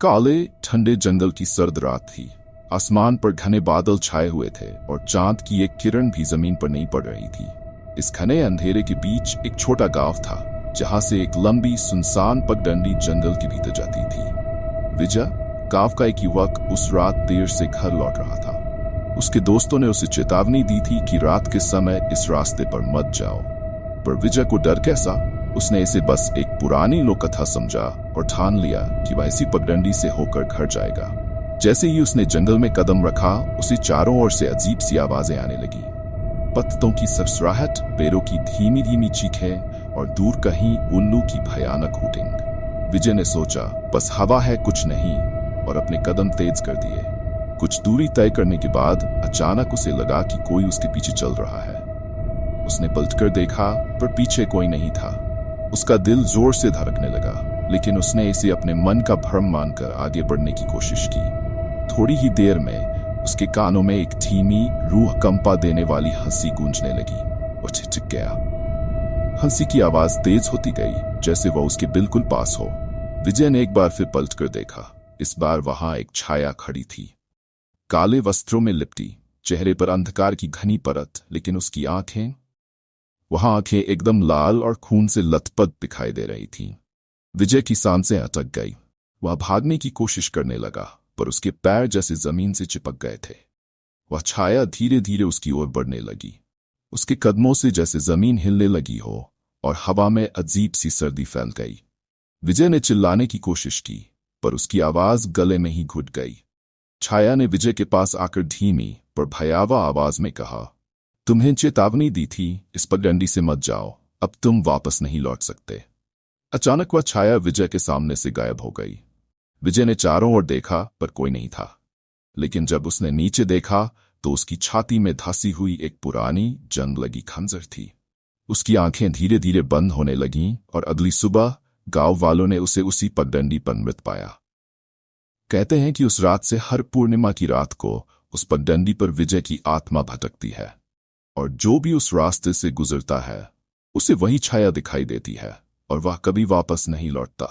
काले ठंडे जंगल की सर्द रात थी। आसमान पर घने बादल छाए हुए थे और चांद की एक किरण भी जमीन पर नहीं पड़ रही थी। इस घने अंधेरे के बीच एक छोटा गांव था, जहां से एक लंबी सुनसान पगडंडी जंगल के भीतर जाती थी। विजय, गांव का एक युवक, उस रात देर से घर लौट रहा था। उसके दोस्तों ने उसे चेतावनी दी थी कि रात के समय इस रास्ते पर मत जाओ, पर विजय को डर कैसा? उसने इसे बस एक पुरानी लोक कथा समझा और ठान लिया कि वह इसी पगडंडी से होकर घर जाएगा। जैसे ही उसने जंगल में कदम रखा, उसे चारों ओर से अजीब सी आवाजें आने लगी। पत्तों की सरसराहट, पैरों की धीमी धीमी चीखें और दूर कहीं उल्लू की भयानक हूटिंग। विजय ने सोचा, बस हवा है, कुछ नहीं, और अपने कदम तेज कर दिए। कुछ दूरी तय करने के बाद अचानक उसे लगा कि कोई उसके पीछे चल रहा है। उसने पलटकर देखा, पर पीछे कोई नहीं था। उसका दिल जोर से धड़कने लगा, लेकिन उसने इसे अपने मन का भ्रम मानकर आगे बढ़ने की कोशिश की। थोड़ी ही देर में उसके कानों में एक धीमी, रूह कंपा देने वाली हंसी गूंजने लगी। वो ठिठक गया। हंसी की आवाज तेज होती गई, जैसे वह उसके बिल्कुल पास हो। विजय ने एक बार फिर पलटकर देखा। इस बार वहां एक छाया खड़ी थी, काले वस्त्रों में लिपटी, चेहरे पर अंधकार की घनी परत, लेकिन उसकी आंखें एकदम लाल और खून से लथपथ दिखाई दे रही थीं। विजय की सांसें अटक गई। वह भागने की कोशिश करने लगा, पर उसके पैर जैसे जमीन से चिपक गए थे। वह छाया धीरे धीरे उसकी ओर बढ़ने लगी। उसके कदमों से जैसे जमीन हिलने लगी हो और हवा में अजीब सी सर्दी फैल गई। विजय ने चिल्लाने की कोशिश की, पर उसकी आवाज गले में ही घुट गई। छाया ने विजय के पास आकर धीमी पर भयावह आवाज में कहा, तुम्हें चेतावनी दी थी, इस पगडंडी से मत जाओ, अब तुम वापस नहीं लौट सकते। अचानक वह छाया विजय के सामने से गायब हो गई। विजय ने चारों ओर देखा, पर कोई नहीं था। लेकिन जब उसने नीचे देखा, तो उसकी छाती में धंसी हुई एक पुरानी जंग लगी खंजर थी। उसकी आंखें धीरे धीरे बंद होने लगीं और अगली सुबह गांव वालों ने उसे उसी पगडंडी पर मृत पाया। कहते हैं कि उस रात से हर पूर्णिमा की रात को उस पगडंडी पर विजय की आत्मा भटकती है, और जो भी उस रास्ते से गुजरता है, उसे वही छाया दिखाई देती है और वह कभी वापस नहीं लौटता।